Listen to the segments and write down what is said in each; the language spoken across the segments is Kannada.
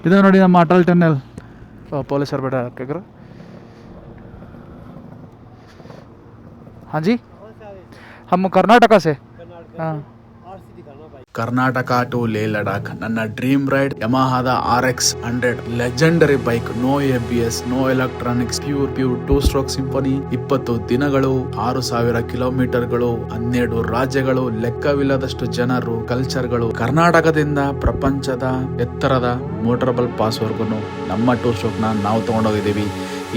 ಇದು ನೋಡಿ ನಮ್ಮ ಅಟಲ್ ಟನಲ್. ಪೊಲೀಸರು ಬೇಡ ಕೇಳ್ರು. हाँ जी, हम कर्नाटका से. हाँ, ಕರ್ನಾಟಕ ಟು ಲೇ ಲಡಾಖ್ ನನ್ನ ಡ್ರೀಮ್ ರೈಡ್ ಯಮಹಾದ RX 100 legendary bike. No ABS, no electronics, pure 2 stroke symphony. 20 ದಿನಗಳು, 6000 ಕಿಲೋಮೀಟರ್ಗಳು, 12 ರಾಜ್ಯಗಳು, ಲೆಕ್ಕವಿಲ್ಲದಷ್ಟು ಜನರು, ಕಲ್ಚರ್ಗಳು. ಕರ್ನಾಟಕದಿಂದ ಪ್ರಪಂಚದ ಎತ್ತರದ ಮೋಟರಬಲ್ ಪಾಸ್ವರ್ಗು ನಮ್ಮ 2 ಸ್ಟ್ರೋಕ್ನ ನಾವು ತಗೊಂಡೋಗಿದ್ದೀವಿ.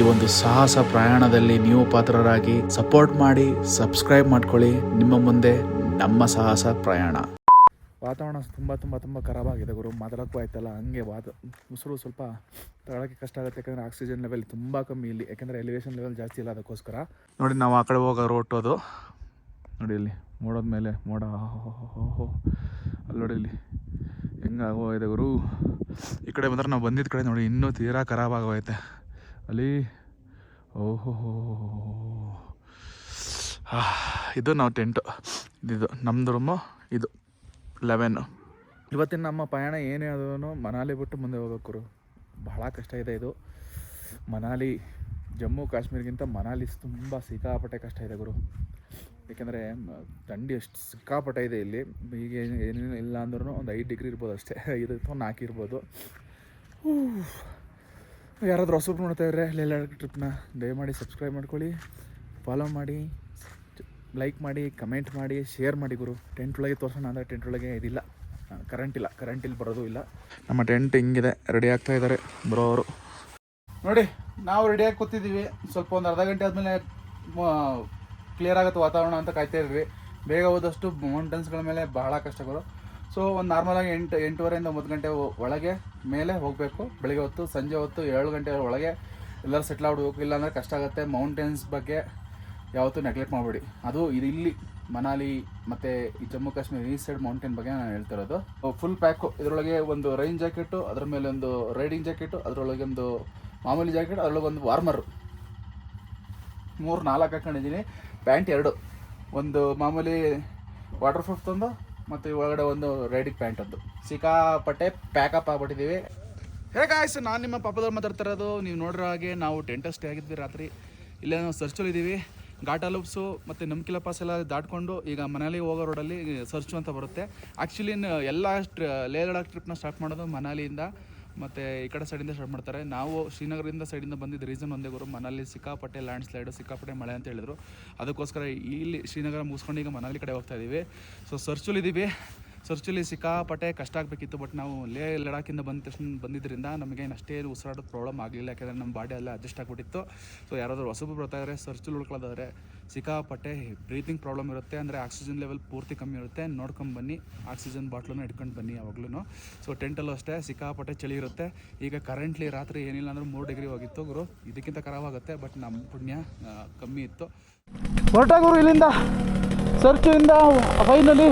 ಈ ಒಂದು ಸಾಹಸ ಪ್ರಯಾಣದಲ್ಲಿ ನೀವು ಪಾತ್ರರಾಗಿ ಸಪೋರ್ಟ್ ಮಾಡಿ, ಸಬ್ಸ್ಕ್ರೈಬ್ ಮಾಡ್ಕೊಳ್ಳಿ. ನಿಮ್ಮ ಮುಂದೆ ನಮ್ಮ ಸಾಹಸ ಪ್ರಯಾಣ. ವಾತಾವರಣ ತುಂಬ ತುಂಬ ತುಂಬ ಖರಾಬಾಗಿದೆ ಗುರು. ಮಾತಾಡೋಕ್ಕೂ ಆಯ್ತಲ್ಲ, ಹಂಗೆ ಉಸಿರು ಸ್ವಲ್ಪ ತಗೊಳ್ಳೋಕ್ಕೆ ಕಷ್ಟ ಆಗುತ್ತೆ. ಯಾಕಂದರೆ ಆಕ್ಸಿಜನ್ ಲೆವೆಲ್ ತುಂಬ ಕಮ್ಮಿ ಇಲ್ಲಿ, ಯಾಕಂದರೆ ಎಲಿವೇಶನ್ ಲೆವೆಲ್ ಜಾಸ್ತಿ ಇಲ್ಲ. ಅದಕ್ಕೋಸ್ಕರ ನೋಡಿ ನಾವು ಆ ಕಡೆ ಹೋಗೋ ರೋಟೋದು ನೋಡಿ. ಇಲ್ಲಿ ಮೋಡದ ಮೇಲೆ ಮೋಡ, ಅಲ್ಲಿ ನೋಡಿ ಇಲ್ಲಿ ಹೆಂಗಾಗೋಗಿದೆ ಗುರು. ಈ ಕಡೆ ಬಂದರೆ ನಾವು ಬಂದಿದ್ದ ಕಡೆ ನೋಡಿ ಇನ್ನೂ ತೀರಾ ಖರಾಬಾಗೋಯ್ತೆ ಅಲ್ಲಿ. ಓಹೋ, ಇದು ನಾವು ಟೆಂಟು, ಇದು ನಮ್ಮದು ರೂಮು, ಇದು 11. ಇವತ್ತಿನ ನಮ್ಮ ಪಯಣ ಏನೇ ಆದ್ರೂ ಮನಾಲಿ ಬಿಟ್ಟು ಮುಂದೆ ಹೋಗ್ಬೇಕು. ಬಹಳ ಕಷ್ಟ ಇದೆ ಇದು. ಮನಾಲಿ, ಜಮ್ಮು ಕಾಶ್ಮೀರ್ಗಿಂತ ಮನಾಲಿ ತುಂಬ ಸಿಕ್ಕಾಪಟ್ಟೆ ಕಷ್ಟ ಇದೆ ಗುರು. ಏಕೆಂದರೆ ಥಂಡಿ ಅಷ್ಟು ಸಿಕ್ಕಾಪಟ್ಟೆ ಇದೆ ಇಲ್ಲಿ. ಈಗ ಏನೇನು ಇಲ್ಲ ಅಂದ್ರೂ ಒಂದು 5 ಡಿಗ್ರಿ ಇರ್ಬೋದು ಅಷ್ಟೇ, 5 ಅಥವಾ 4 ಇರ್ಬೋದು. ಯಾರಾದರೂ ಹೊಸಬ್ರು ನೋಡ್ತಾ ಇದ್ರೆ ಲೇ ಲಡಾಖ್ ಟ್ರಿಪ್ನ ದಯಮಾಡಿ ಸಬ್ಸ್ಕ್ರೈಬ್ ಮಾಡ್ಕೊಳ್ಳಿ, ಫಾಲೋ ಮಾಡಿ, ಲೈಕ್ ಮಾಡಿ, ಕಮೆಂಟ್ ಮಾಡಿ, ಶೇರ್ ಮಾಡಿ ಗುರು. ಟೆಂಟ್ ಒಳಗೆ ತೋರಿಸೋಣ ಅಂದರೆ ಟೆಂಟ್ ಒಳಗೆ ಇದಿಲ್ಲ, ಕರೆಂಟ್ ಇಲ್ಲ, ಕರೆಂಟ್ ಬರೋದು ಇಲ್ಲ. ನಮ್ಮ ಟೆಂಟ್ ಹಿಂಗಿದೆ, ರೆಡಿ ಆಗ್ತಾ ಇದ್ದಾರೆ ಬರೋವರು. ನೋಡಿ ನಾವು ರೆಡಿಯಾಗಿ ಕೂತಿದ್ದೀವಿ. ಸ್ವಲ್ಪ ಒಂದು ಅರ್ಧ ಗಂಟೆ ಆದಮೇಲೆ ಕ್ಲಿಯರ್ ಆಗುತ್ತೆ ವಾತಾವರಣ ಅಂತ ಕಾಯ್ತಾ ಇದ್ವಿ. ಬೇಗ ಹೋದಷ್ಟು ಮೌಂಟೇನ್ಸ್ಗಳ ಮೇಲೆ ಬಹಳ ಕಷ್ಟಗಳು. ಸೊ ಒಂದು ನಾರ್ಮಲಾಗಿ 8-8:30 9 ಗಂಟೆ ಒಳಗೆ ಮೇಲೆ ಹೋಗಬೇಕು. ಬೆಳಿಗ್ಗೆ ಹೊತ್ತು, ಸಂಜೆ ಹೊತ್ತು 7 ಗಂಟೆ ಒಳಗೆ ಎಲ್ಲರೂ ಸೆಟ್ಲ್ ಆಗ್ಬಿಡ್ಬೇಕು. ಇಲ್ಲಾಂದರೆ ಕಷ್ಟ ಆಗುತ್ತೆ. ಮೌಂಟೇನ್ಸ್ ಬಗ್ಗೆ ಯಾವತ್ತೂ ನೆಗ್ಲೆಕ್ಟ್ ಮಾಡಬೇಡಿ. ಅದು ಇದು ಇಲ್ಲಿ ಮನಾಲಿ ಮತ್ತು ಈ ಜಮ್ಮು ಕಾಶ್ಮೀರ ಈ ಸೈಡ್ ಮೌಂಟೇನ್ ಬಗ್ಗೆ ನಾನು ಹೇಳ್ತಿರೋದು. Full pack. ಇದರೊಳಗೆ ಒಂದು ರೈನ್ ಜಾಕೆಟು, ಅದ್ರ ಮೇಲೆ ಒಂದು ರೈಡಿಂಗ್ ಜಾಕೆಟು, ಅದರೊಳಗೆ ಒಂದು ಮಾಮೂಲಿ ಜಾಕೆಟ್, ಅದರೊಳಗೆ ಒಂದು ವಾರ್ಮರು 3-4 ಹಾಕೊಂಡಿದ್ದೀನಿ. ಪ್ಯಾಂಟ್ 2, ಒಂದು ಮಾಮೂಲಿ ವಾಟರ್ ಪ್ರೂಫ್ ತಂದು ಮತ್ತು ಒಳಗಡೆ ಒಂದು ರೈಡಿಂಗ್ ಪ್ಯಾಂಟ್ ಒಂದು. ಸಿಕ್ಕಾಪಟ್ಟೆ ಪ್ಯಾಕಪ್ ಆಗ್ಬಿಟ್ಟಿದ್ದೀವಿ. ಹೇಗಾಯ್ತು, ನಾನು ನಿಮ್ಮ ಪಾಪದವ್ರು ಮಾತಾಡ್ತಿರೋದು. ನೀವು ನೋಡಿರೋ ಹಾಗೆ ನಾವು ಟೆಂಟ್ ಸ್ಟೇ ಆಗಿದ್ವಿ ರಾತ್ರಿ. ಇಲ್ಲೇ ನಾವು ಸರ್ಚಲ್ಲಿದ್ದೀವಿ. ಘಾಟಾ ಲೂಪ್ಸು ಮತ್ತು ನಮ್ಕಿಲಾ ಪಾಸ್ ಎಲ್ಲ ದಾಟ್ಕೊಂಡು ಈಗ ಮನಾಲಿ ಹೋಗೋ ರೋಡಲ್ಲಿ ಸರ್ಚು ಅಂತ ಬರುತ್ತೆ. ಆ್ಯಕ್ಚುಲಿ ಎಲ್ಲ ಲೇ ಲಡಾಖ್ ಟ್ರಿಪ್ನ ಸ್ಟಾರ್ಟ್ ಮಾಡೋದು ಮನಾಲಿಯಿಂದ, ಮತ್ತು ಈ ಕಡೆ ಸೈಡಿಂದ ಸ್ಟಾರ್ಟ್ ಮಾಡ್ತಾರೆ. ನಾವು ಶ್ರೀನಗರದಿಂದ ಸೈಡಿಂದ ಬಂದಿದ್ದು ರೀಸನ್ ಒಂದೇ ಗುರು, ಮನಾಲಿ ಸಿಕ್ಕಾಪಟ್ಟೆ ಲ್ಯಾಂಡ್ ಸ್ಲೈಡು, ಸಿಕ್ಕಾಪಟ್ಟೆ ಮಳೆ ಅಂತ ಹೇಳಿದ್ರು. ಅದಕ್ಕೋಸ್ಕರ ಇಲ್ಲಿ ಶ್ರೀನಗರ ಮುಗಿಸ್ಕೊಂಡು ಈಗ ಮನಾಲಿ ಕಡೆ ಹೋಗ್ತಾ ಇದ್ದೀವಿ. ಸೊ ಸರ್ಚಲ್ಲಿದ್ದೀವಿ. ಸರ್ಚಲ್ಲಿ ಸಿಕ್ಕಾಪಟ್ಟೆ ಕಷ್ಟ ಆಗಬೇಕಿತ್ತು. ಬಟ್ ನಾವು ಲೇ ಲಡಾಖಿಂದ ಬಂದ ತಕ್ಷಣ ಬಂದಿದ್ದರಿಂದ ನಮಗೇನು ಅಷ್ಟೇನು ಉಸಿರಾಡೋದು ಪ್ರಾಬ್ಲಮ್ ಆಗಲಿಲ್ಲ. ಯಾಕೆಂದರೆ ನಮ್ಮ ಬಾಡಿ ಎಲ್ಲ ಅಡ್ಜಸ್ಟ್ ಆಗಿಬಿಟ್ಟಿತ್ತು. ಸೊ ಯಾರಾದರೂ ಹೊಸಬರು ಬರ್ತಾ ಇದ್ದಾರೆ ಸರ್ಚಲ್ಲಿ ಉಳ್ಕೊಳ್ಳೋದಾದರೆ ಸಿಕ್ಕಾಪಟ್ಟೆ ಬ್ರೀತಿಂಗ್ ಪ್ರಾಬ್ಲಮ್ ಇರುತ್ತೆ. ಅಂದರೆ ಆಕ್ಸಿಜನ್ ಲೆವೆಲ್ ಪೂರ್ತಿ ಕಮ್ಮಿ ಇರುತ್ತೆ. ನೋಡ್ಕೊಂಡು ಬನ್ನಿ, ಆಕ್ಸಿಜನ್ ಬಾಟ್ಲನ್ನು ಇಟ್ಕೊಂಡು ಬನ್ನಿ ಯಾವಾಗಲೂ. ಸೊ ಟೆಂಟಲ್ಲೂ ಅಷ್ಟೇ ಸಿಕ್ಕಾಪಟ್ಟೆ ಚಳಿ ಇರುತ್ತೆ. ಈಗ ಕರೆಂಟ್ಲಿ ರಾತ್ರಿ ಏನಿಲ್ಲ ಅಂದ್ರೆ 3 ಡಿಗ್ರಿ ಹೋಗಿತ್ತು ಗುರು. ಇದಕ್ಕಿಂತ ಖರಾಬಾಗುತ್ತೆ, ಬಟ್ ನಮ್ಮ ಪುಣ್ಯ ಕಮ್ಮಿ ಇತ್ತು. ಹೊರಟಾಗುರು ಇಲ್ಲಿಂದ ಸರ್ಚಿಂದ ಫೈನಲಿ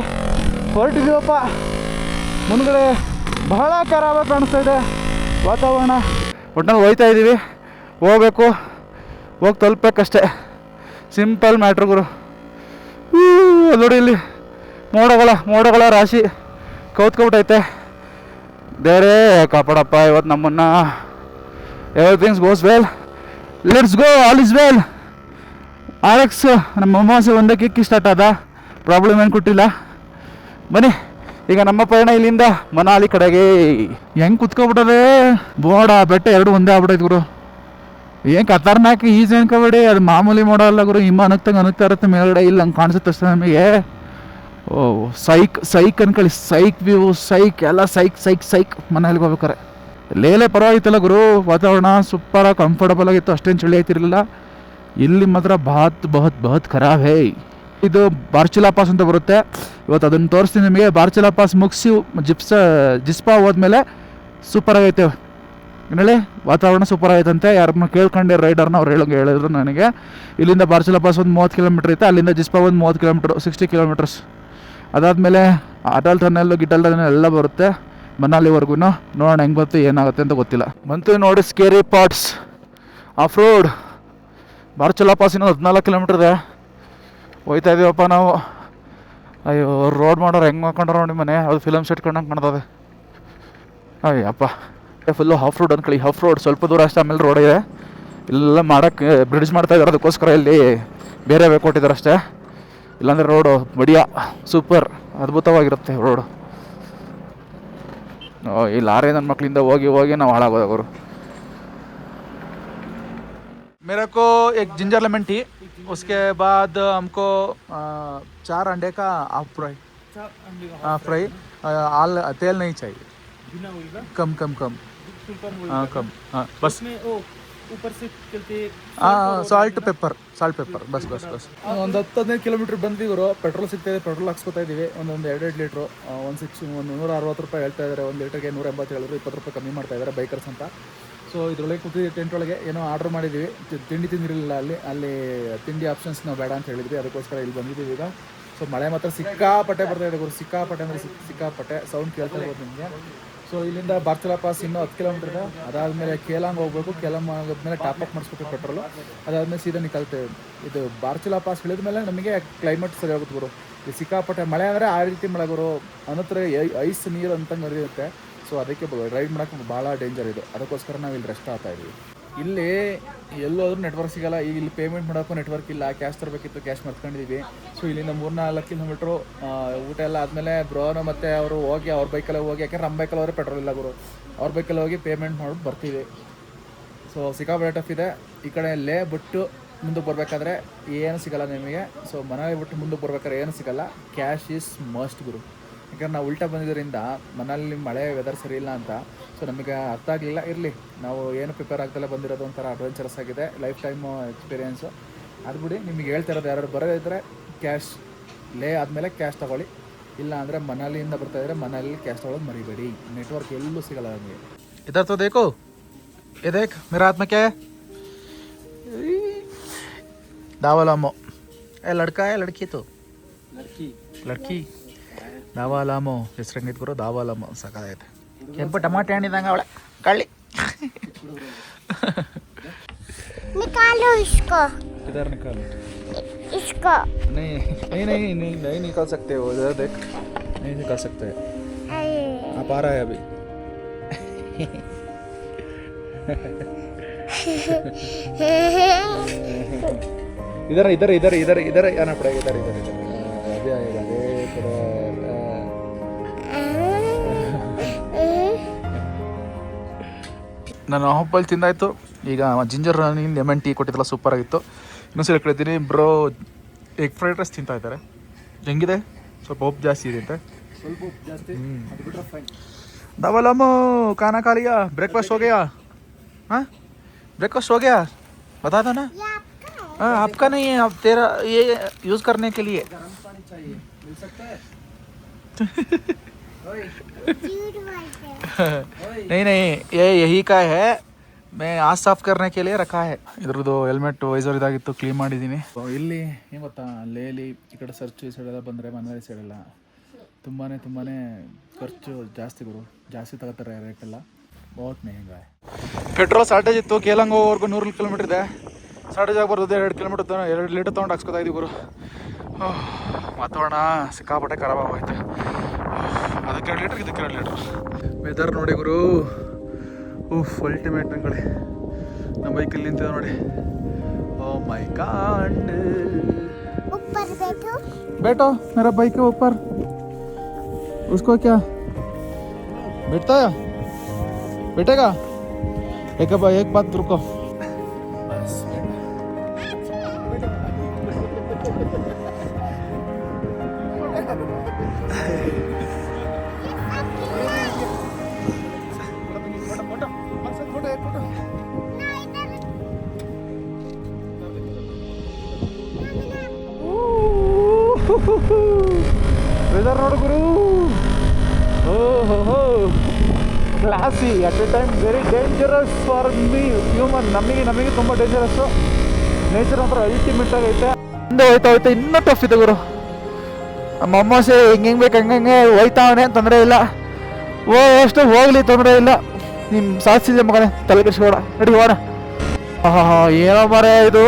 ಹೊರಟಿದ್ದೀವಪ್ಪ. ಮುಂದ್ಗಡೆ ಬಹಳ ಖರಾಬಾಗಿ ಕಾಣಿಸ್ತಾ ಇದೆ ವಾತಾವರಣ. ಒಟ್ಟಿನಲ್ಲಿ ಹೋಗ್ತಾ ಇದ್ದೀವಿ, ಹೋಗ್ಬೇಕು, ಹೋಗಿ ತಲುಪಬೇಕಷ್ಟೇ. ಸಿಂಪಲ್ ಮ್ಯಾಟ್ರ್ ಗುರು. ನೋಡಿ ಇಲ್ಲಿ ಮೋಡಗಳ ರಾಶಿ ಕೌತ್ಕೊಬಿಟ್ಟೈತೆ. ಬೇರೆ ಕಾಪಾಡಪ್ಪ ಇವತ್ತು ನಮ್ಮನ್ನು. Everythings goes well, let's go, all is well. RX ನಮ್ಮ ಅಮಾವಾಸ್ಯೆ ಒಂದಕ್ಕೆ ಕಿಕ್ ಸ್ಟಾರ್ಟ್ ಆದ, ಪ್ರಾಬ್ಲಮ್ ಏನು ಕೊಟ್ಟಿಲ್ಲ. ಬನ್ನಿ ಈಗ ನಮ್ಮ ಪಯಣ ಇಲ್ಲಿಂದ ಮನಾಲಿ ಕಡೆಗೆ. ಹೆಂಗೆ ಕುತ್ಕೊಬಿಟ್ಟದೆ ಬೋಡ ಬೆಟ್ಟ 2 ಒಂದೇ ಆಗ್ಬಿಟ್ಟೈತೆ ಗುರು. ಏನು ಖತರ್ನಾಕ್ ಈಜ್ ಅನ್ಕೋಬೇಡಿ, ಅದು ಮಾಮೂಲಿ ಮೋಡ ಅಲ್ಲ ಗುರು. ಹಿಮ ಅನಗ್ತಾ ಇರುತ್ತೆ ಮೇಲ್ಗಡೆ. ಇಲ್ಲಿ ಹಂಗೆ ಕಾಣಿಸುತ್ತೆ ಅಷ್ಟೇ ನಮಗೆ. ಓ ಸೈಕ್ ಅನ್ಕೊಳ್ಳಿ, ಸೈಕ್ ವ್ಯೂ, ಸೈಕ್ ಎಲ್ಲ ಸೈಕ್ ಮನಾಲಿಗೆ ಹೋಗ್ಬೇಕಾರೆ. ಲೇಲೆ ಪರವಾಗಿತ್ತಲ್ಲ ಗುರು, ವಾತಾವರಣ ಸೂಪರಾಗಿ ಕಂಫರ್ಟಬಲ್ ಆಗಿತ್ತು, ಅಷ್ಟೇನು ಚಳಿ ಆಯ್ತಿರಲಿಲ್ಲ. ಇಲ್ಲಿ ಮಾತ್ರ ಬಹುತ್ ಖರಾಬ್ ಹೇ. ಇದು ಬಾರ್ಚಿಲಾ ಪಾಸ್ ಅಂತ ಬರುತ್ತೆ. ಇವತ್ತು ಅದನ್ನು ತೋರಿಸ್ತೀನಿ ನಿಮಗೆ. ಬಾರ್ಚಿಲಾ ಪಾಸ್ ಮುಗಿಸಿ ಜಿಸ್ಪಾ ಹೋದ್ಮೇಲೆ ಸೂಪರ್ ಆಗೈತೆ ಹೇಳಿ, ವಾತಾವರಣ ಸೂಪರ್ ಆಗೈತಂತೆ. ಯಾರನ್ನ ಕೇಳ್ಕೊಂಡೆ ರೈಡರ್ನ, ಅವ್ರು ಹೇಳಿದ್ರು ನನಗೆ. ಇಲ್ಲಿಂದ ಬಾರ್ಚಿಲಾ ಪಾಸ್ ಒಂದು 30 ಕಿಲೋಮೀಟ್ರ್ ಐತೆ, ಅಲ್ಲಿಂದ ಜಿಸ್ಪಾ ಒಂದು 30 ಕಿಲೋಮೀಟ್ರ್, 60 ಕಿಲೋಮೀಟರ್ಸ್. ಅದಾದಮೇಲೆ ಅಟಲ್ ಟನಲ್ ಎಲ್ಲ ಬರುತ್ತೆ ಮನಾಲಿವರೆಗೂ. ನೋಡೋಣ ಹೆಂಗೆ ಬರುತ್ತೆ, ಏನಾಗುತ್ತೆ ಅಂತ ಗೊತ್ತಿಲ್ಲ. ಬಂತು ನೋಡಿ scary parts of road. Baralacha pass ಇನ್ನೊಂದು 14 ಕಿಲೋಮೀಟ್ರ್ ಇದೆ. ಹೋಯ್ತಾ ಇದ್ದೀವಪ್ಪ ನಾವು. ಅಯ್ಯೋ, ರೋಡ್ ಮಾಡೋರು ಹೆಂಗೆ ಮಾಡ್ಕೊಂಡ್ರ ನೋಡಿ ಮನೆ, ಅದು ಫಿಲಮ್ ಸೆಟ್ ಕಂಡಂಗೆ ಕಾಣ್ತದೆ. ಅಯ್ಯಪ್ಪ ಫುಲ್ಲು ಹಾಫ್ ರೋಡ್ ಅನ್ಕೊಳ್ಳಿ, ಹಾಫ್ ರೋಡ್ ಸ್ವಲ್ಪ ದೂರ ಅಷ್ಟೇ, ಆಮೇಲೆ ರೋಡ್ ಇದೆ. ಇಲ್ಲೆಲ್ಲ ಮಾಡೋಕ್ಕೆ ಬ್ರಿಡ್ಜ್ ಮಾಡ್ತಾ ಇದ್ದಾರೆ, ಅದಕ್ಕೋಸ್ಕರ ಇಲ್ಲಿ ಬೇರೆ ಕೊಟ್ಟಿದ್ದಾರೆ ಅಷ್ಟೇ. ಇಲ್ಲಾಂದರೆ ರೋಡು ಬಡಿಯ ಸೂಪರ್ ಅದ್ಭುತವಾಗಿರುತ್ತೆ ರೋಡು. ಈ ಲಾರಿ ನನ್ನ ಮಕ್ಕಳಿಂದ ಹೋಗಿ ಹೋಗಿ ನಾವು ಹಾಳಾಗೋದವರು. मेरे को एक जिंजर लेमन टी, उसके बाद हमको 4 अंडे का हाफ फ्राई, फ्राई आल तेल नहीं चाहिए, कम कम कम हाँ कम हाँ बस ऊपर से चलते ಸಾಲ್ಟ್ ಪೆಪ್ಪರ್ ಬಸ್ ಒಂದು 10-15 ಕಿಲೋಮೀಟ್ರ್ ಬಂದ್ವಿ ಗುರು. ಪೆಟ್ರೋಲ್ ಸಿಗ್ತಾಯಿದೆ, ಪೆಟ್ರೋಲ್ ಹಾಕ್ಸ್ಕೊತಾ ಇದ್ದೀವಿ. ಒಂದು 2 ಲೀಟ್ರು 160 ರೂಪಾಯಿ ಹೇಳ್ತಾ ಇದ್ದಾರೆ. 1 ಲೀಟರ್ಗೆ 180 ಹೇಳಿದ್ರು, 20 ರೂಪಾಯಿ ಕಮ್ಮಿ ಮಾಡ್ತಾ ಇದ್ದಾರೆ ಬೈಕರ್ಸ್ ಅಂತ. ಸೊ ಇದರೊಳಗೆ ಕೂತಿದ್ವಿ, ಟೆಂಟ್ ಒಳಗೆ ಏನೋ ಆರ್ಡ್ರ್ ಮಾಡಿದ್ದೀವಿ. ತಿಂಡಿ ತಿಂದಿರಲಿಲ್ಲ, ಅಲ್ಲಿ ತಿಂಡಿ ಆಪ್ಷನ್ಸ್ ನಾವು ಬೇಡ ಅಂತ ಹೇಳಿದ್ವಿ, ಅದಕ್ಕೋಸ್ಕರ ಇಲ್ಲಿ ಬಂದಿದ್ದೀವಿ ಈಗ. ಸೊ ಮಳೆ ಮಾತ್ರ ಸಿಕ್ಕಾಪಟ್ಟೆ ಬರ್ತಾ ಇದೆ ಗುರು, ಸಿಕ್ಕಾಪಟ್ಟೆ ಅಂದರೆ ಸಿಕ್ಕಾಪಟ್ಟೆ ಸೌಂಡ್ ಕೇಳ್ತಾ ಇರ್ಬೋದು ನಿಮಗೆ. ಸೊ ಇಲ್ಲಿಂದ ಬಾರ್ಚಲಾ ಪಾಸ್ ಇನ್ನೂ 10 ಕಿಲೋಮೀಟರ್ ಇದೆ. ಅದಾದಮೇಲೆ ಕೇಲಾಂಗ್ ಹೋಗ್ಬೇಕು, ಕೇಲಾಂಗ್ ಆದಮೇಲೆ ಟಾಪಪ್ ಮಾಡಿಸ್ಬೇಕು ಪೆಟ್ರೋಲು. ಅದಾದಮೇಲೆ ಸೀದಾ ನಿಕಲ್ತೇವೆ. ಇದು ಬಾರ್ಚಲಾ ಪಾಸ್ ಇಳಿದ ಮೇಲೆ ನಮಗೆ ಕ್ಲೈಮೇಟ್ ಸರಿ ಆಗುತ್ತೆ ಗುರು. ಇದು ಸಿಕ್ಕಾಪಟ್ಟೆ ಮಳೆ ಅಂದರೆ ಆ ರೀತಿ ಮಳೆ ಗುರು, ಅನ್ನತ್ರ ಐಸ್ ನೀರು ಅಂತಂಗೆ ಹರಿಯುತ್ತೆ. ಸೊ ಅದಕ್ಕೆ ರೈಡ್ ಮಾಡೋಕ್ಕೆ ಭಾಳ ಡೇಂಜರ್ ಇದು, ಅದಕ್ಕೋಸ್ಕರ ನಾವು ಇಲ್ಲಿ ರೆಸ್ಟ್ ಆಗ್ತಾ ಇದ್ದೀವಿ. ಇಲ್ಲಿ ಎಲ್ಲೋದ್ರೂ ನೆಟ್ವರ್ಕ್ ಸಿಗೋಲ್ಲ. ಈಗ ಇಲ್ಲಿ ಪೇಮೆಂಟ್ ಮಾಡೋಕ್ಕೂ ನೆಟ್ವರ್ಕ್ ಇಲ್ಲ, ಕ್ಯಾಶ್ ತರಬೇಕಿತ್ತು, ಕ್ಯಾಶ್ ಮರ್ತ್ಕೊಂಡಿದ್ದೀವಿ. ಸೊ ಇಲ್ಲಿಂದ 3-4 ಕಿಲೋಮೀಟ್ರು ಊಟ ಎಲ್ಲ ಆದಮೇಲೆ ಬ್ರೋನು ಮತ್ತು ಅವರು ಹೋಗಿ ಅವ್ರ ಬೈಕಲ್ಲೇ ಹೋಗಿ, ಯಾಕೆಂದ್ರೆ ನಮ್ಮ ಬೈಕಲ್ಲಿ ಅವರೇ ಪೆಟ್ರೋಲ್ ಇಲ್ಲ ಗುರು, ಅವ್ರ ಬೈಕಲ್ಲಿ ಹೋಗಿ ಪೇಮೆಂಟ್ ಮಾಡ್ಬಿಟ್ಟು ಬರ್ತೀವಿ. ಸೊ ಸಿಕ್ಕಾಪಟ್ಟೆ ಟಫ್ ಇದೆ. ಈ ಕಡೆ ಲೇ ಬಿಟ್ಟು ಮುಂದಕ್ಕೆ ಬರಬೇಕಾದ್ರೆ ಏನು ಸಿಗೋಲ್ಲ ನಿಮಗೆ. ಸೊ ಮನೇಲಿ ಬಿಟ್ಟು ಮುಂದಕ್ಕೆ ಬರ್ಬೇಕಾದ್ರೆ ಏನು ಸಿಗೋಲ್ಲ, ಕ್ಯಾಶ್ ಈಸ್ ಮಸ್ಟ್ ಗುರು. ಯಾಕಂದ್ರೆ ನಾವು ಉಲ್ಟಾ ಬಂದಿದ್ದರಿಂದ ಮನೇಲಿ ಮಳೆ ವೆದರ್ ಸರಿ ಇಲ್ಲ ಅಂತ. ಸೊ ನಮಗೆ ಅರ್ಥ ಆಗಲಿಲ್ಲ, ಇರಲಿ ನಾವು ಏನು ಪ್ರಿಪೇರ್ ಆಗ್ದಲ್ಲೇ ಬಂದಿರೋದು ಒಂಥರ ಅಡ್ವೆಂಚರಸ್ ಆಗಿದೆ, ಲೈಫ್ ಟೈಮು ಎಕ್ಸ್ಪೀರಿಯೆನ್ಸು. ಅದು ಬಿಡಿ, ನಿಮಗೆ ಹೇಳ್ತಾ ಇರೋದು ಯಾರು ಬರೋದಿದ್ದರೆ ಕ್ಯಾಶ್ ಲೇ ಆದಮೇಲೆ ಕ್ಯಾಶ್ ತೊಗೊಳ್ಳಿ, ಇಲ್ಲ ಅಂದರೆ ಮನಾಲಿಯಿಂದ ಬರ್ತಾಯಿದ್ರೆ ಮನಾಲಿ ಕ್ಯಾಶ್ ತೊಗೊಳ್ಳೋದು ಮರಿಬೇಡಿ, ನೆಟ್ವರ್ಕ್ ಎಲ್ಲೂ ಸಿಗೋಲ್ಲ ನಮಗೆ. ಇದರ ತೋ ದೇಖೋ ये देख मेरा हाथ में क्या है, दावालामो. ए लड़का है लड़की तो लड़की दावालामो ಹೆಸರಂಗಿದ್ ಗುರು, ದಾವಾಲಾಮೋ ಸಾಕಾಗೈತೆ. ಕೆಂಪು ಟಮಾಟೆ ಹಣ್ಣಿದಂಗೆ ಅವಳೆ ಕಳ್ಳಿ. निकालो इसको, इधर निकालो, इसको नहीं नहीं नहीं नहीं नहीं निकाल सकते हो, इधर देख नहीं निकाल सकते, आप आ रहा है अभी. इधर इधर इधर इधर इधर आना पड़ेगा, इधर इधर इधर अभी आएगा थोड़ा. ನಾನು ಆಪಲ್ ತಿಂದಾಯಿತು. ಈಗ ಜಿಂಜರ್ ಲೆಮನ್ ಟೀ ಕೊಟ್ಟಿದ್ದಲ್ಲ ಸೂಪರ್ ಆಗಿತ್ತು. ಇನ್ನೊಂದ್ಸಲ ಕೇಳ್ತೀನಿ ಬ್ರೋ, ಎಗ್ ಫ್ರೈಡ್ ರೈಸ್ ತಿಂತಾ ಇದ್ದಾರೆ, ಹೆಂಗಿದೆ? ಸ್ವಲ್ಪ ಉಪ್ಪು ಜಾಸ್ತಿ ಇದೆ ಅಂತೆ. दावालामो खाना खा लिया, ब्रेकफास्ट हो गया? हाँ ब्रेकफास्ट हो गया, बता दो ना. हाँ आपका नहीं है, अब तेरा ये यूज़ करने के लिए. गर्म पानी चाहिए, मिल सकता है? नहीं नहीं ये यही का है, मैं आज साफ करने के लिए रखा है. ಇದ್ರದ್ದು ಹೆಲ್ಮೆಟ್ ವೈಸರ್ ಇದಾಗಿತ್ತು, ಕ್ಲೀನ್ ಮಾಡಿದ್ದೀನಿ. ಇಲ್ಲಿ ಏನು ಗೊತ್ತಾ, ಲೇಲಿ ಈ ಕಡೆ ಸರ್ಚು ಈ ಸೈಡೆಲ್ಲ ಬಂದರೆ ಮನೇಲಿ ಸೈಡೆಲ್ಲ ತುಂಬಾ ಖರ್ಚು ಜಾಸ್ತಿ ಗುರು, ಜಾಸ್ತಿ ತಗೋತಾರೆ ರೇಟೆಲ್ಲ, ಬಹುತ್ ಮೆಹಂಗಾ. ಪೆಟ್ರೋಲ್ ಶಾರ್ಟೇಜ್ ಇತ್ತು, ಕೇಲಂಗ್ ಹೋಗೋವರೆಗೂ 100 ಕಿಲೋಮೀಟ್ರ್ ಇದೆ. ಶಾರ್ಟೇಜ್ ಆಗಿ ಬರ್ತದೆ, 2 ಕಿಲೋಮೀಟ್ರ್ 2 ಲೀಟರ್ ತೊಗೊಂಡು ಹಾಕ್ಸ್ಕೊತಾ ಇದ್ದೀವಿ ಗುರು. ವಾತಾವರಣ ಸಿಕ್ಕಾಪಟ್ಟೆ ಖರಾಬ್ ಆಗೋಯ್ತು. ಅದಕ್ಕೆ 2 ಲೀಟ್ರ್, ಇದಕ್ಕೆ 2 ಲೀಟ್ರ್. ವೆದರ್ ನೋಡಿ ಗುರು, ಅಲ್ಟಿಮೇಟ್ ಅಂಗಡಿ. ನಮ್ಮ ಬೈಕಲ್ಲಿ ನಿಂತಿದೆ ನೋಡಿ. ಓ ಮೈ ಗಾಡ್, ऊपर बैठो, बैठो मेरा बाइक के ऊपर. उसको क्या बैठता है, बैठेगा? एक बात रुको, ವೆದರ್ ನೋಡು ಗುರು. ಓಹೋ classy, at A time very dangerous for me human. ನಮಗೆ ತುಂಬ ಡೇಂಜರಸ್ಸು. ನೇಚರ್ ಮಾತ್ರ ಅಲ್ಟಿಮೇಟ್ ಆಗೈತೆ. ಮುಂದೆ ಹೋಯ್ತಾ ಇನ್ನೂ ಟಫ್ ಇದೆ ಗುರು. ನಮ್ಮ ಅಮ್ಮಾಸೆ ಹೆಂಗೆ ಬೇಕು ಹಂಗೆ ಹೋಯ್ತಾವನೆ, ತೊಂದರೆ ಇಲ್ಲ, ಅಷ್ಟು ಹೋಗ್ಲಿ ತೊಂದರೆ ಇಲ್ಲ. ನಿಮ್ಮ ಸಾಧಿಸಿದೆ ಮಗನೇ, ತಲೆ ಕೆಡಿಸ್ಬೇಡ, ನಡಿ ಹೋಣ. ಏನೋ ಮರೆ ಇದು,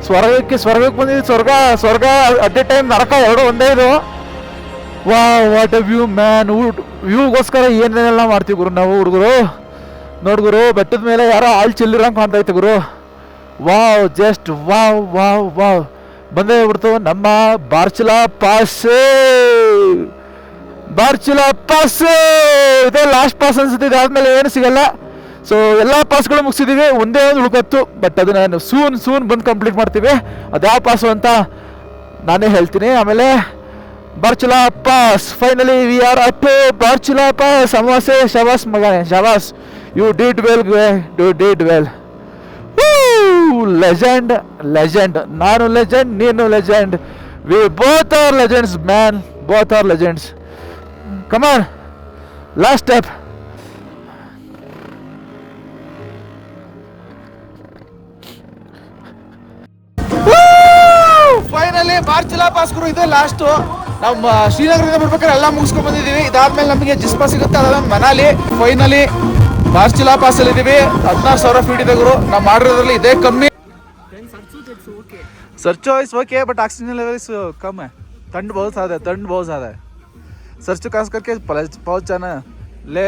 ಸ್ವರ್ಗಕ್ಕೆ ಬಂದಿದ್ದು, ಸ್ವರ್ಗ ಅಟ್ ಎ ಟೈಮ್ ನರಕ ಎರಡು ಒಂದೇ ಇದು. ವಾ ವಾಟ್ ಎ ವ್ಯೂ ಮ್ಯಾನ್. ವ್ಯೂಗೋಸ್ಕರ ಏನೇನೆಲ್ಲ ಮಾಡ್ತೀವಿ ಗುರು ನಾವು ಹುಡುಗರು. ನೋಡ್ ಗುರು, ಬೆಟ್ಟದ ಮೇಲೆ ಯಾರೋ ಆಳ್ ಚೆಲ್ಲಿರಂಗೆ ಕಾಣ್ತೈತೆ ಗುರು. Wow, just wow wow wow. ಬಂದೇ ಬಿಡ್ತು ನಮ್ಮ ಬಾರ್ಚುಲಾ ಪಾಸ್. ಬಾರ್ಚುಲಾ ಪಾಸ್ ಇದೇ ಲಾಸ್ಟ್ ಪಾಸ್ ಅನ್ಸುತ್ತೆ. ಇದಾದ್ಮೇಲೆ ಏನು ಸಿಗಲ್ಲ. ಸೊ ಎಲ್ಲ ಪಾಸ್ಗಳು ಮುಗಿಸಿದ್ದೀವಿ, ಒಂದೇ ಒಂದು ಉಳ್ಕೊತ್ತು. ಬಟ್ ಅದನ್ನ ಸೂನ್ ಬಂದು ಕಂಪ್ಲೀಟ್ ಮಾಡ್ತೀವಿ. ಅದ್ಯಾವ ಪಾಸು ಅಂತ ನಾನೇ ಹೇಳ್ತೀನಿ ಆಮೇಲೆ. Baralacha pass, finally we are up to Baralacha pass. ಅಮಾವಾಸ್ಯೆ, ಶವಾಸ್ ಮಗನೇ, ಶವಾಸ್. You did well. ಲೆಜೆಂಡ್. ನಾನು ಲೆಜೆಂಡ್, ನೀನು legend. We both are legends man, both are legends. Come on, last step. Finally Baralacha pass ಗುರು, ಇದೆ ಲಾಸ್ಟು. ನಮ್ಮ ಶ್ರೀನಗರದಿಂದ ಬರ್ಬೇಕಾದ್ರೆ ಎಲ್ಲ ಮುಗಿಸ್ಕೊಂಡ್ ಬಂದಿದ್ದೀವಿ. ಇದಾದ್ಮೇಲೆ ನಮಗೆ ಜಿಸ್ಪಾ ಸಿಗುತ್ತೆ, ಅದಾದ್ಮೇಲೆ ಮನಾಲಿ. ಫೈನಲಿ ಬಾರ್ಚುಲಾ ಪಾಸ್ ಅಲ್ಲಿ ಇದೀವಿ. 16,000 ಫೀಟ್ ಇದೆ ಗುರು. ನಾವು ಮಾಡಿರೋದ್ರಲ್ಲಿ ಇದೇ ಕಮ್ಮಿ. सर्चो इस ओके बट ऑक्सीजन लेवल इस कम है. ठंड बहुत ज़्यादा है. सर्च खास करके पहुँच जाना है. ले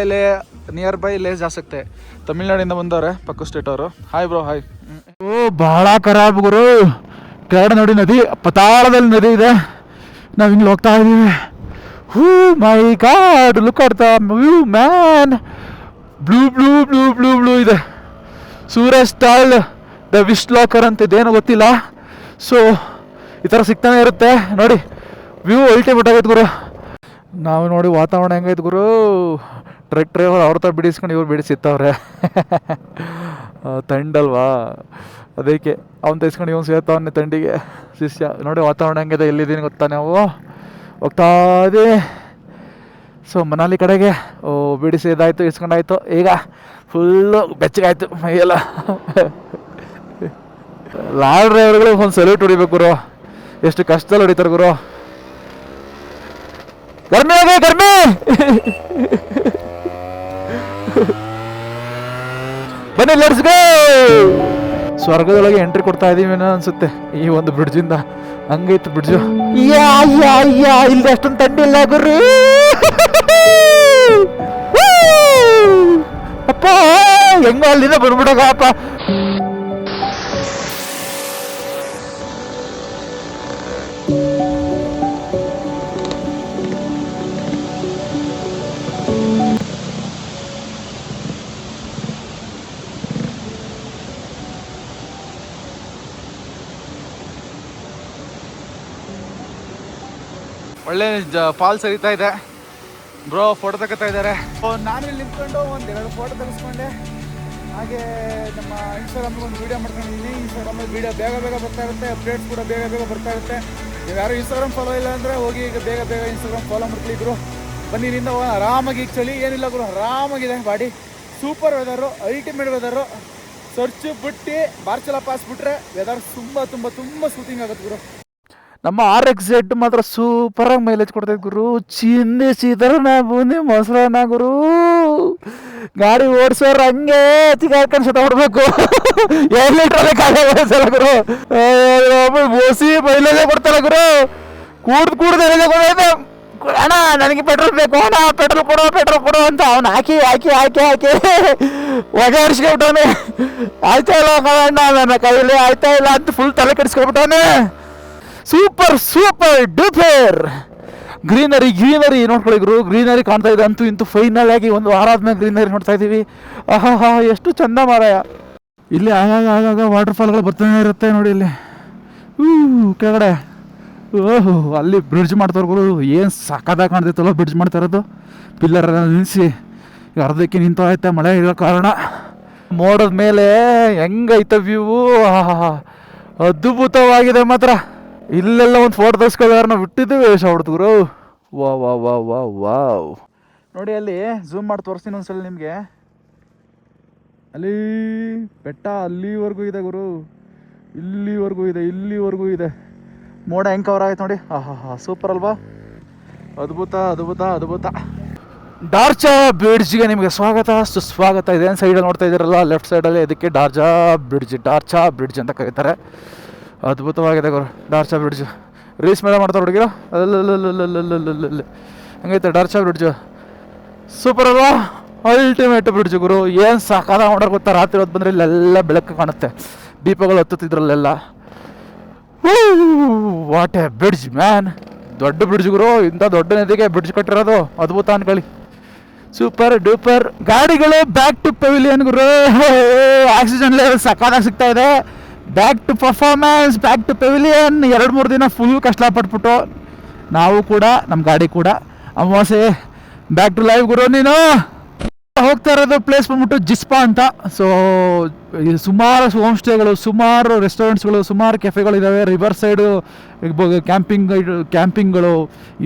नियर बाई ले जा सकते हैं. ತಮಿಳ್ನಾಡಿಂದ ಬಂದವ್ರೆ, ಪಕ್ಕ ಸ್ಟೇಟ್ ಅವರು. Hi bro, hi. ಓ ಬಹಳ ಖರಾಬ್ ಗುರು. ಕೆಳಗಡೆ ನೋಡಿ ನದಿ, ಪತಾಳದಲ್ಲಿ ನದಿ ಇದೆ. ನಾವು ಹಿಂಗೆ ಹೋಗ್ತಾ ಇದ್ದೀವಿ. ಹೂ my god, look at the view man. Blue ಇದೆ. Suraj Tal the wish locker ಅಂತ ಇದೇನು ಗೊತ್ತಿಲ್ಲ. ಸೊ ಈ ಥರ ಸಿಗ್ತಾನೆ ಇರುತ್ತೆ ನೋಡಿ. ವ್ಯೂ ಅಲ್ಟಿಮೇಟ್ ಆಗೈತೆ ಗುರು. ನಾವು ನೋಡಿ ವಾತಾವರಣ ಹೆಂಗೈತೆ ಗುರು. ಟ್ರಕ್ ಡ್ರೈವರ್ ಅವ್ರ ತರ ಬಿಡಿಸ್ಕೊಂಡು ಇವ್ರು ಬಿಡಿಸಿತ್ತವ್ರೆ. ತಂಡಲ್ವಾ, ಅದಕ್ಕೆ ಅವ್ನು ತೈಸ್ಕೊಂಡು ಇವ್ನು ಸೇರ್ತವನ್ನೇ ತಂಡಿಗೆ ಶಿಷ್ಯ. ನೋಡಿ ವಾತಾವರಣ ಹೆಂಗಿದೆ, ಎಲ್ಲಿದ್ದೀನಿ ಗೊತ್ತಾ ನಾವು ಹೋಗ್ತಾ ಇದ್ದೀವಿ. ಸೊ ಮನಾಲಿ ಕಡೆಗೆ ಬಿಡಿಸಿ ಇದಾಯಿತು, ಇಸ್ಕೊಂಡಾಯ್ತು. ಈಗ ಫುಲ್ಲು ಬೆಚ್ಚಗಾಯ್ತು ಮೈಯೆಲ್ಲ. ಲಾರಿ ಡ್ರೈವರ್ಗಳಿಗೆ ಒಂದು ಸಲ್ಯೂಟ್ ಹೊಡಿಬೇಕು ಗುರು. ಎಷ್ಟು ಕಷ್ಟದಲ್ಲಿ ಹೊಡಿತಾರೆ ಗುರು. ಗರ್ಮಿ ಬನ್ನಿ, ಲೆಟ್ಸ್ ಗೋ. ಸ್ವರ್ಗದೊಳಗೆ ಎಂಟ್ರಿ ಕೊಡ್ತಾ ಇದೀವಿ ಏನೋ ಅನ್ಸುತ್ತೆ ಈ ಒಂದು ಬ್ರಿಡ್ಜಿಂದ. ಹಂಗೈತು ಬ್ರಿಡ್ಜು. ಇಲ್ಲಿ ಅಷ್ಟೊಂದು ತಂಡಿ ಇಲ್ಲ ಗುರು. ಅಪ್ಪ ಹೆಂಗ ಅಲ್ಲಿಂದ ಬಂದ್ಬಿಡೋಗಪ್ಪ. ಒಳ್ಳೆ ಫಾಲ್ಸ್ ಹರಿತಾ ಇದೆ ಬ್ರೋ. ಫೋಟೋ ತಗೋತಾ ಇದ್ದಾರೆ. ನಾನು ಇಲ್ಲಿ ನಿಂತ್ಕೊಂಡು ಒಂದೆರಡು ಫೋಟೋ ತೆಗೆಸ್ಕೊಂಡೆ. ಹಾಗೆ ನಮ್ಮ ಇನ್ಸ್ಟಾಗ್ರಾಮ್ಗೆ ಒಂದು ವೀಡಿಯೋ ಮಾಡ್ಕೊಂಡಿದ್ದೀನಿ. ಇನ್ಸ್ಟಾಗ್ರಾಮಲ್ಲಿ ವೀಡಿಯೋ ಬೇಗ ಬರ್ತಾ ಇರುತ್ತೆ. ಅಪ್ಡೇಟ್ಸ್ ಕೂಡ ಬೇಗ ಬರ್ತಾ ಇರುತ್ತೆ. ನೀವು ಯಾರು ಇನ್ಸ್ಟಾಗ್ರಾಮ್ ಫಾಲೋ ಇಲ್ಲ ಅಂದರೆ ಹೋಗಿ ಈಗ ಬೇಗ ಇನ್ಸ್ಟಾಗ್ರಾಮ್ ಫಾಲೋ ಮಾಡ್ಕೊಳ್ಳಿದ್ರು. ಬನ್ನಿ, ಇಲ್ಲಿಂದ ಆರಾಮಾಗಿ. ಈಗ ಚಳಿ ಏನಿಲ್ಲ ಗುರು, ಆರಾಮಾಗಿದೆ body. Super weather, ultimate weather. Sarchu ಬಿಟ್ಟು ಬಾರ್ಚುಲಾ ಪಾಸ್ ಬಿಟ್ರೆ ವೆದರ್ ತುಂಬ ಸೂತಿಂಗ್ ಆಗುತ್ತೆ ಗುರು. ನಮ್ಮ RX-Z ಮಾತ್ರ ಸೂಪರಾಗಿ ಮೈಲೇಜ್ ಕೊಡ್ತೈತೆ ಗುರು. ಚಿಂದಿ ಚಿತ್ರಾನ್ನ ಬೂಂದಿ ಮೊಸರನ್ನ ಗುರು. ಗಾಡಿ ಓಡಿಸೋರು ಹಂಗೆ ಚಿಗಾಡ್ಕೊಂಡು ಸತ ಹೊಡ್ಬೇಕು. 2 ಲೀಟ್ರಲ್ಲಿ ಗಾಡಿ ಓಡಿಸಲ್ಲ ಗುರು. ಬೋಸಿ ಮೈಲೇಜೇ ಕೊಡ್ತಾರ ಗುರು. ಕೂಡ್ದು ಎಲ್ಲಿದೆ ಕೊಡೋದು. ಅಣ್ಣ ನನಗೆ ಪೆಟ್ರೋಲ್ ಬೇಕು, ಅಣ್ಣ ಪೆಟ್ರೋಲ್ ಕೊಡು ಅಂತ ಅವ್ನು ಹಾಕಿ ಹೊಗೆ ಹರಿಸ್ಕೊಬಿಟ್ಟವನೆ. ಆಯ್ತಾ ಇಲ್ಲ ಅಣ್ಣ, ನನ್ನ ಕೈಯಲ್ಲಿ ಆಯ್ತಾ ಇಲ್ಲ ಅಂತ ಫುಲ್ ತಲೆ ಕೆಡಿಸ್ಕೊಬಿಟ್ಟವನೆ. ಸೂಪರ್ ಡೂಪರ್ ಗ್ರೀನರಿ ನೋಡ್ಕೊಳ್ಳಿ ಗುರು. ಗ್ರೀನರಿ ಕಾಣ್ತಾ ಇದೆ ಅಂತೂ ಇಂತೂ. ಫೈನಲ್ ಆಗಿ ಒಂದು ವಾರ ಆದ್ಮೇಲೆ ಗ್ರೀನರಿ ನೋಡ್ತಾ ಇದ್ದೀವಿ. ಆಹಾ ಎಷ್ಟು ಚಂದ ಮಾರಾಯ. ಇಲ್ಲಿ ಆಗಾಗ ವಾಟರ್ ಫಾಲ್ಗಳು ಬರ್ತಾನೆ ಇರುತ್ತೆ ನೋಡಿ. ಇಲ್ಲಿ ಕೆಳಗಡೆ ಓಹೋ ಅಲ್ಲಿ ಬ್ರಿಡ್ಜ್ ಮಾಡ್ತಾರೆ ಗುರು. ಏನು ಸಕ್ಕತ್ತಾಗಿ ಕಾಣ್ತೈತಲ್ಲ ಬ್ರಿಡ್ಜ್ ಮಾಡ್ತಾ ಇರೋದು. ಪಿಲ್ಲರ್ ನಿಲ್ಲಿಸಿ ಅರ್ಧಕ್ಕೆ ನಿಂತೋಯ್ತೆ ಮಳೆ ಇರೋ ಕಾರಣ. ಮೋಡದ ಮೇಲೆ ಹೆಂಗೈತೆ ವ್ಯೂ. ಅದ್ಭುತವಾಗಿದೆ ಮಾತ್ರ. ಇಲ್ಲೆಲ್ಲ ಒಂದು ಫೋಟೋ ತೆಗೆಸ್ಕೊಳ್ಳೋರು ನಾವು ಬಿಟ್ಟಿದ್ದೀವಿ. ವೇಷ ಹೊಡ್ತು ಗುರು. ವಾವ್ ನೋಡಿ, ಅಲ್ಲಿ ಝೂಮ್ ಮಾಡಿ ತೋರಿಸ್ತೀನಿ ಒಂದ್ಸಲ ನಿಮಗೆ. ಅಲ್ಲಿ ಬೆಟ್ಟ ಅಲ್ಲಿವರೆಗೂ ಇದೆ ಗುರು. ಇಲ್ಲಿವರೆಗೂ ಇದೆ. ಮೋಡ ಹೆಂಗೆ ಕವರ್ ಆಯ್ತು ನೋಡಿ. ಸೂಪರ್ ಅಲ್ವಾ. ಅದ್ಭುತ. ಡಾರ್ಚಾ ಬ್ರಿಡ್ಜ್ಗೆ ನಿಮಗೆ ಸುಸ್ವಾಗತ. ಇದೇನು ಸೈಡಲ್ಲಿ ನೋಡ್ತಾ ಇದ್ದೀರಲ್ಲ, ಲೆಫ್ಟ್ ಸೈಡಲ್ಲಿ, ಇದಕ್ಕೆ ಡಾರ್ಚಾ ಬ್ರಿಡ್ಜ್ ಅಂತ ಕರೀತಾರೆ. ಅದ್ಭುತವಾಗಿದೆ ಗುರು ಡಾರ್ಚಾ ಬ್ರಿಡ್ಜ್. ರೀಲ್ಸ್ ಮೇಲೆ ಮಾಡ್ತಾರೆ ಹುಡುಗಿರ ಅಲ್ಲಲ್ಲಲ್ಲಲ್ಲಲ್ಲಲ್ಲಲ್ಲ ಹಂಗೈತೆ ಡಾರ್ಚಾ ಬ್ರಿಡ್ಜು ಸೂಪರ್ ಅಲ್ವಾ ಅಲ್ಟಿಮೇಟ್ ಬ್ರಿಡ್ಜ್ ಗುರು ಏನು ಸಾಕಾದ ಮಾಡೋಕೆ ಗೊತ್ತಾ ರಾತ್ರಿ ಹೊತ್ತು ಬಂದರೆ ಇಲ್ಲೆಲ್ಲ ಬೆಳಕು ಕಾಣುತ್ತೆ ದೀಪಗಳು ಹತ್ತುತ್ತಿದ್ರಲ್ಲೆಲ್ಲ ವಾಟ್ ಎ ಬ್ರಿಡ್ಜ್ ಮ್ಯಾನ್ ದೊಡ್ಡ ಬ್ರಿಡ್ಜ್ ಗುರು ಇಂಥ ದೊಡ್ಡ ನದಿಗೆ ಬ್ರಿಡ್ಜ್ ಕಟ್ಟಿರೋದು ಅದ್ಭುತ ಅನ್ಕೊಳ್ಳಿ ಸೂಪರ್ ಡೂಪರ್ ಗಾಡಿಗಳು ಬ್ಯಾಕ್ ಟು ಪೆವಿಲಿಯನ್ ಗುರು ಆಕ್ಸಿಜನ್ ಲೆವೆಲ್ ಸಕಾಲಾಗಿ ಸಿಗ್ತಾ ಇದೆ back to performance back to pavilion 2-3 ದಿನ ಫುಲ್ ಕಷ್ಟಪಟ್ಬಿಟ್ಟು ನಾವು ಕೂಡ ನಮ್ಮ ಗಾಡಿ ಕೂಡ ಅಮಾವಾಸ್ಯೆ ಬ್ಯಾಕ್ ಟು ಲೈವ್ ಗುರು ನೀನು ಹೋಗ್ತಾ ಇರೋದು ಪ್ಲೇಸ್ ಬಂದ್ಬಿಟ್ಟು ಜಿಸ್ಪಾ ಅಂತ ಸೊ ಸುಮಾರು ಹೋಮ್ ಸ್ಟೇಗಳು ಸುಮಾರು ರೆಸ್ಟೋರೆಂಟ್ಸ್ಗಳು ಸುಮಾರು ಕೆಫೆಗಳಿದ್ದಾವೆ ರಿವರ್ ಸೈಡು ಕ್ಯಾಂಪಿಂಗ್ಗಳು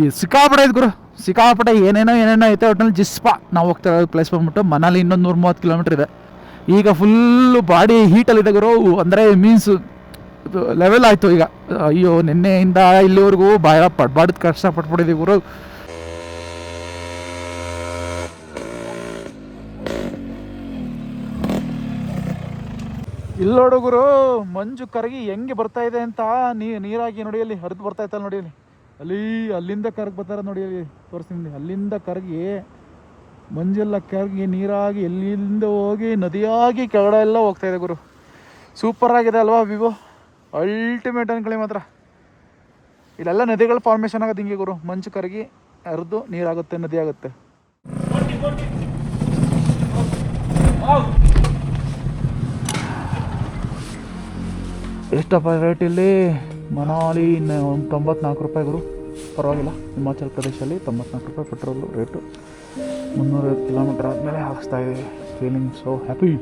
ಈ ಸಿಕ್ಕಾಪಟ್ಟೆ ಗುರು ಸಿಕ್ಕಾಪಟ್ಟೆ ಏನೇನೋ ಐತೆ ಒಟ್ಟಿನಲ್ಲಿ ಜಿಸ್ಪಾ ನಾವು ಹೋಗ್ತಾ ಇರೋದು ಪ್ಲೇಸ್ ಬಂದ್ಬಿಟ್ಟು ಮನಾಲಿ ಇನ್ನೊಂದು 130 ಕಿಲೋಮೀಟ್ರ್ ಇದೆ ಈಗ ಫುಲ್ಲು ಬಾಡಿ ಹೀಟಲ್ಲಿದೆ ಗುರು ಅಂದರೆ ಮೀನ್ಸ್ ಲೆವೆಲ್ ಆಯಿತು ಈಗ ಅಯ್ಯೋ ನಿನ್ನೆಯಿಂದ ಇಲ್ಲಿವರೆಗೂ ಪಡ್ಬಾರ್ದು ಕಷ್ಟಪಟ್ಬಿಟ್ಟಿದ್ದೀವಿ ಗುರು ಇಲ್ಲಿ ನೋಡುಗರು ಮಂಜು ಕರಗಿ ಹೆಂಗೆ ಬರ್ತಾ ಇದೆ ಅಂತ ನೀರಾಗಿ ನೋಡಿ ಅಲ್ಲಿ ಹರಿದು ಬರ್ತಾ ಇತ್ತಲ್ಲ ನೋಡಿ ಅಲ್ಲಿ ಅಲ್ಲಿಂದ ಕರಗಿ ಬರ್ತಾರೆ ನೋಡಿ ಅಲ್ಲಿ ತೋರಿಸ್ತೀನಿ ಅಲ್ಲಿಂದ ಕರಗಿ ಮಂಜೆಲ್ಲ ಕರಗಿ ನೀರಾಗಿ ಎಲ್ಲಿಂದ ಹೋಗಿ ನದಿಯಾಗಿ ಕೆಳಗಡೆ ಎಲ್ಲ ಹೋಗ್ತಾ ಇದೆ ಗುರು ಸೂಪರ್ ಆಗಿದೆ ಅಲ್ವಾ ವಿವೋ ಅಲ್ಟಿಮೇಟ್ ಅನ್ಕೊಳ್ಳಿ ಮಾತ್ರ ಇಲ್ಲೆಲ್ಲ ನದಿಗಳ ಫಾರ್ಮೇಷನ್ ಆಗೋದು ಹಿಂಗೆ ಗುರು ಮಂಜು ಕರಗಿ ಹರಿದು ನೀರಾಗುತ್ತೆ ನದಿ ಆಗುತ್ತೆ ಎಷ್ಟಪ್ಪ ರೇಟ್ ಇಲ್ಲಿ ಮನಾಲಿ 94 ರೂಪಾಯಿ ಗುರು ಪರವಾಗಿಲ್ಲ ಹಿಮಾಚಲ್ ಪ್ರದೇಶಲ್ಲಿ 94 ರೂಪಾಯಿ ಪೆಟ್ರೋಲು ರೇಟು 350 ಕಿಲೋಮೀಟ್ರ್ ಆದಮೇಲೆ ಹಾಕಿಸ್ತಾ ಇದ್ದೀವಿ ಫೀಲಿಂಗ್ ಸೋ ಹ್ಯಾಪಿ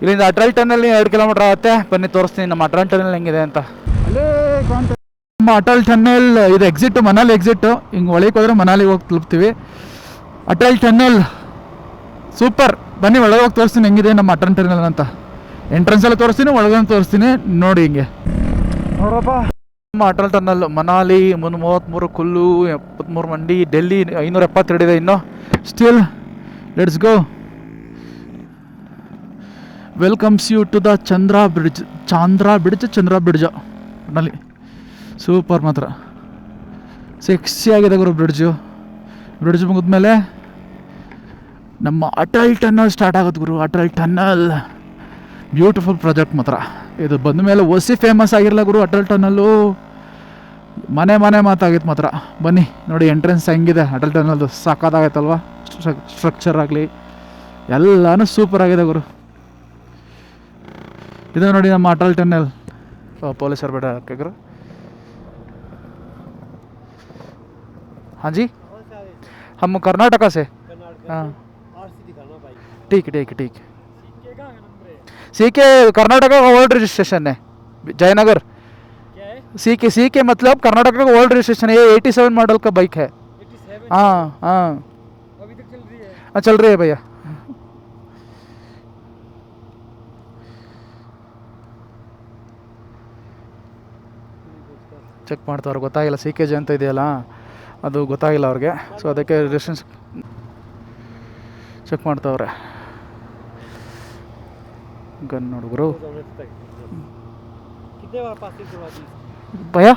ಇಲ್ಲಿಂದ ಅಟಲ್ ಟನಲ್ 2 ಕಿಲೋಮೀಟರ್ ಆಗುತ್ತೆ ಬನ್ನಿ ತೋರಿಸ್ತೀನಿ ನಮ್ಮ ಅಟಲ್ ಟನಲ್ ಹೆಂಗಿದೆ ಅಂತ ಅಲ್ಲೇ ನಮ್ಮ ಅಟಲ್ ಟನಲ್ ಇದು ಎಕ್ಸಿಟ್ ಮನಾಲಿ ಎಕ್ಸಿಟ್ ಹಿಂಗೆ ಒಳಗೆ ಹೋದ್ರೆ ಮನಾಲಿಗೆ ಹೋಗಿ ತಲುಪ್ತೀವಿ ಅಟಲ್ ಟನಲ್ ಸೂಪರ್ ಬನ್ನಿ ಒಳಗೆ ಹೋಗಿ ತೋರಿಸ್ತೀನಿ ಹೆಂಗಿದೆ ನಮ್ಮ ಅಟಲ್ ಟನಲ್ ಅಂತ ಎಂಟ್ರೆನ್ಸಲ್ಲಿ ತೋರಿಸ್ತೀನಿ ಒಳಗೆ ತೋರಿಸ್ತೀನಿ ನೋಡಿ ಹಿಂಗೆ ನೋಡ್ರಪ್ಪ ನಮ್ಮ ಅಟಲ್ ಟನಲ್ ಮನಾಲಿ 33 ಕುಲ್ಲು 73 ಮಂಡಿ ಡೆಲ್ಲಿ 572 ಇದೆ ಇನ್ನು still let's go welcomes you to the Chandra bridge ನಲ್ಲಿ ಸೂಪರ್ ಮಾತ್ರ ಸೆಕ್ಸಿ ಆಗಿದೆ ಗುರು ಬ್ರಿಡ್ಜ್ ಮುಗಿದ್ಮೇಲೆ ನಮ್ಮ ಅಟಲ್ ಟನಲ್ ಸ್ಟಾರ್ಟ್ ಆಗುತ್ತೆ ಗುರು ಅಟಲ್ ಟನಲ್ ಬ್ಯೂಟಿಫುಲ್ ಪ್ರಾಜೆಕ್ಟ್ ಮಾತ್ರ ಇದು ಬಂದ ಮೇಲೆ ಒಸಿ ಫೇಮಸ್ ಆಗಿರಲ್ಲ ಗುರು ಅಟಲ್ ಟನಲ್ಲು ಮನೆ ಮಾತಾಗಿತ್ತು ಮಾತ್ರ ಬನ್ನಿ ನೋಡಿ ಎಂಟ್ರೆನ್ಸ್ ಹೆಂಗಿದೆ ಅಟಲ್ ಟನಲ್ದು ಸಾಕಾಗೈತಲ್ವ ಸ್ಟ್ರಕ್ಚರ್ ಆಗಲಿ ಎಲ್ಲನೂ ಸೂಪರ್ ಆಗಿದೆ ಗುರು ಇದು ನೋಡಿ ನಮ್ಮ ಅಟಲ್ ಟನಲ್ ಪೊಲೀಸರು ಬೇಡ ಹಾಕಿದ್ರು हाँ जी हम कर्नाटका से हाँ ठीक सीके कर्नाटका का ओल्ड रजिस्ट्रेशन है जयनगर सीके मतलब कर्नाटका का ओल्ड रजिस्ट्रेशन है ये 87 मॉडल का बाइक है हाँ अभी तक चल रही है हाँ चल रही है भैया ಚೆಕ್ ಮಾಡ್ತಾವ್ರು ಗೊತ್ತಾಗಿಲ್ಲ ಸಿ ಕೆ ಜಿ ಅಂತ ಇದೆಯಲ್ಲ ಅದು ಗೊತ್ತಾಗಿಲ್ಲ ಅವ್ರಿಗೆ ಸೊ ಅದಕ್ಕೆ ರೆಸ್ಟೆನ್ಸ್ ಚೆಕ್ ಮಾಡ್ತಾವ್ರೆ ಗನ್ ನೋಡುಗರು भैया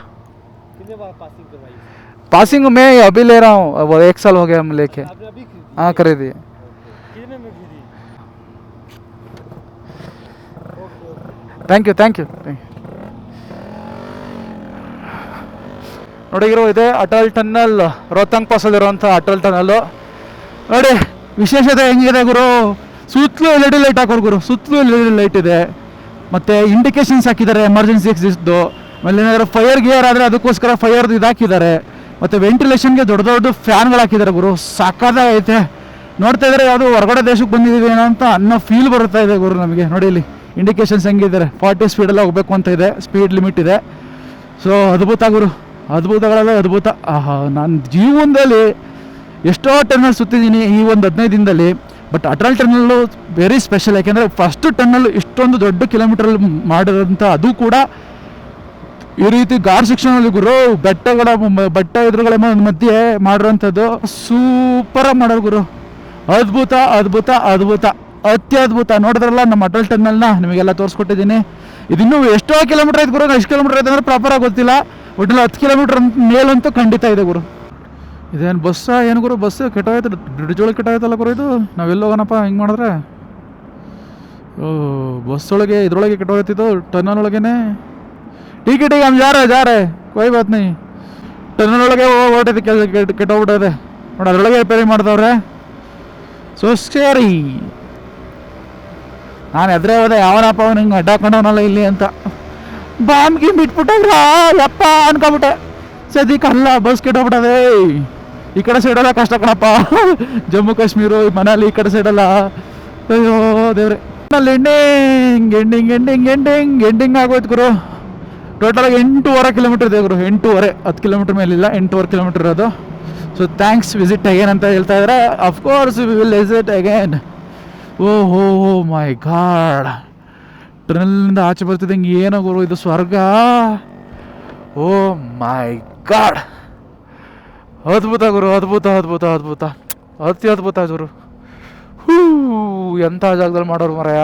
पासिंग में अभी ले रहा हूँ अब 1 साल हो गया हम लेके हाँ खरीदी थैंक यू ನೋಡಿರೋ ಇದೆ ಅಟಲ್ ಟನಲ್ ರೋಹ್ತಾಂಗ್ ಪಾಸಲ್ಲಿರುವಂಥ ಅಟಲ್ ಟನಲ್ಲು ನೋಡಿ ವಿಶೇಷತೆ ಹೆಂಗಿದೆ ಗುರು ಸುತ್ತಲೂ ಎಲ್ ಇ ಡಿ ಲೈಟ್ ಹಾಕೋರು ಗುರು ಸುತ್ತಲೂ ಎಲ್ ಇ ಡಿ ಲೈಟ್ ಇದೆ ಮತ್ತು ಇಂಡಿಕೇಶನ್ಸ್ ಹಾಕಿದ್ದಾರೆ ಎಮರ್ಜೆನ್ಸಿ ಎಕ್ಸಿಸ್ಟ್ದು ಆಮೇಲೆ ಏನಾದರೂ ಫೈರ್ ಗಿಯರ್ ಆದರೆ ಅದಕ್ಕೋಸ್ಕರ ಫೈರ್ದು ಇದು ಹಾಕಿದ್ದಾರೆ ಮತ್ತು ವೆಂಟಿಲೇಷನ್ಗೆ ದೊಡ್ಡ ಫ್ಯಾನ್ಗಳು ಹಾಕಿದ್ದಾರೆ ಗುರು ಸಾಕಾಗೈತೆ ನೋಡ್ತಾ ಇದ್ದಾರೆ ಯಾವುದು ಹೊರಗಡೆ ದೇಶಕ್ಕೆ ಬಂದಿದ್ದೀವಿ ಏನೋ ಅಂತ ಅನ್ನೋ ಫೀಲ್ ಬರ್ತಾ ಇದೆ ಗುರು ನಮಗೆ ನೋಡಿ ಇಲ್ಲಿ ಇಂಡಿಕೇಶನ್ಸ್ ಹೆಂಗಿದ್ದಾರೆ 40 ಸ್ಪೀಡೆಲ್ಲ ಹೋಗಬೇಕು ಅಂತ ಇದೆ ಸ್ಪೀಡ್ ಲಿಮಿಟ್ ಇದೆ ಸೊ ಅದ್ಭುತ ಗುರು ಅದ್ಭುತಗಳಲ್ಲ ಅದ್ಭುತ ಆಹಾ ನಾನು ಜೀವನದಲ್ಲಿ ಎಷ್ಟೋ ಟರ್ನಲ್ ಸುತ್ತಿದ್ದೀನಿ ಈ ಒಂದು 15 ದಿನದಲ್ಲಿ but Atal tunnel very special. ಯಾಕೆಂದರೆ ಫಸ್ಟ್ ಟನ್ನಲ್ ಇಷ್ಟೊಂದು ದೊಡ್ಡ ಕಿಲೋಮೀಟ್ರಲ್ಲಿ ಮಾಡಿರೋಂಥ, ಅದು ಕೂಡ ಈ ರೀತಿ ಘಾಟ್ ಸೆಕ್ಷನಲ್ಲಿ ಗುರು, ಬೆಟ್ಟ ಎದುರುಗಳ ಮಧ್ಯೆ ಮಾಡಿರೋಂಥದ್ದು. ಸೂಪರಾಗಿ ಮಾಡೋರು ಗುರು, ಅದ್ಭುತ ಅದ್ಭುತ ಅದ್ಭುತ, ಅತ್ಯದ್ಭುತ. ನೋಡಿದ್ರಲ್ಲ ನಮ್ಮ ಅಟಲ್ ಟನಲ್ನ ನಿಮಗೆಲ್ಲ ತೋರಿಸ್ಕೊಟ್ಟಿದ್ದೀನಿ. ಇದಿನ್ನೂ ಎಷ್ಟೋ ಕಿಲೋಮೀಟ್ರ್ ಐತೆ ಗುರು, ಎಷ್ಟು ಕಿಲೋಮೀಟ್ರ್ ಐತೆ ಅಂದರೆ ಪ್ರಾಪರಾಗಿ ಗೊತ್ತಿಲ್ಲ, ಒಟ್ಟಿನಲ್ಲಿ 10 ಕಿಲೋಮೀಟ್ರ್ ಮೇಲಂತೂ ಖಂಡಿತ ಇದೆ ಗುರು. ಇದೇನು ಬಸ್ಸಾ ಏನು ಗುರು, ಬಸ್ ಕೆಟ್ಟೋಯ್ತು, ಬ್ರಿಡ್ಜ್ ಒಳಗೆ ಕೆಟ್ಟೋಯ್ತಲ್ಲ ಗುರು. ಇದು ನಾವೆಲ್ಲ ಹೋಗೋಣಪ್ಪ ಹಿಂಗೆ ಮಾಡಿದ್ರೆ. ಬಸ್ ಒಳಗೆ ಇದ್ರೊಳಗೆ ಕೆಟ್ಟೋಗ್ತಿದ್ದು, ಟನಲ್ ಒಳಗೇನೆ. ಟೀಕೆ ಹಮ್ ಜಾ ರೇ ಕೊಯ್ ಬಾತ್ ನೈ. ಟನಲ್ ಒಳಗೆ ಹೊರಟೈತೆ, ಕೆಟ್ಟೋಗ್ಬಿಟ್ಟದೆ ನೋಡಿ, ಅದರೊಳಗೆ ರಿಪೇರಿ ಮಾಡ್ದವ್ರೆ. So scary. ನಾನು ಎದ್ರೆ ಹೋದೆ, ಯಾವನಪ್ಪ ಅವನು ಹಿಂಗೆ ಅಡ್ಡಾಕೊಂಡವನಲ್ಲ ಇಲ್ಲಿ ಅಂತ. ಬಾಂಬ್ಗೆ ಬಿಟ್ಬಿಟ್ಟವ್ರ ಯಪ್ಪ ಅನ್ಕೊಬಿಟ್ಟೆ. ಸದ್ಯಕ್ಕೆ ಅಲ್ಲ, ಬಸ್ ಕೆಟ್ಟೋಗ್ಬಿಟ್ಟದೆ. ಈ ಕಡೆ ಸೈಡೆಲ್ಲ ಕಷ್ಟ ಕಣಪ್ಪ, ಜಮ್ಮು ಕಾಶ್ಮೀರ ಮನಾಲಿ ಈ ಕಡೆ ಸೈಡೆಲ್ಲ. ಅಯ್ಯೋ ದೇವ್ರೆ. ಎಂಡಿಂಗ್ ಆಗೋಯ್ತು ಗುರು. ಟೋಟಲಾಗಿ 8.5 ಕಿಲೋಮೀಟರ್ ಇದೆ ಗುರು, 8.5, 10 ಕಿಲೋಮೀಟರ್ ಮೇಲಿಲ್ಲ, 8.5 ಕಿಲೋಮೀಟರ್ ಇರೋದು. ಸೊ ಥ್ಯಾಂಕ್ಸ್, ವಿಸಿಟ್ ಅಗೇನ್ ಅಂತ ಹೇಳ್ತಾ ಇದ್ದಾರೆ. Of course we will visit again. ಓಹೋ ಮೈ ಗಾಡ್, ಟ್ರೈನಿಂದ ಆಚೆ ಬರ್ತಿದ್ದಂಗೆ ಏನೋ ಗುರು ಇದು ಸ್ವರ್ಗ. ಓ ಮೈ ಗಾಡ್, ಅದ್ಭುತ ಗುರು, ಅದ್ಭುತ ಅದ್ಭುತ ಅದ್ಭುತ, ಅದ್ಭುತ ಗುರು. ಎಂಥ ಜಾಗದಲ್ಲಿ ಮಾಡೋರು ಮರಯ,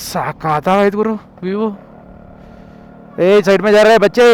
ಸಾಕಾಯ್ತು ಗುರು ವ್ಯೂ. ए साइड में जा रहे हैं बच्चे.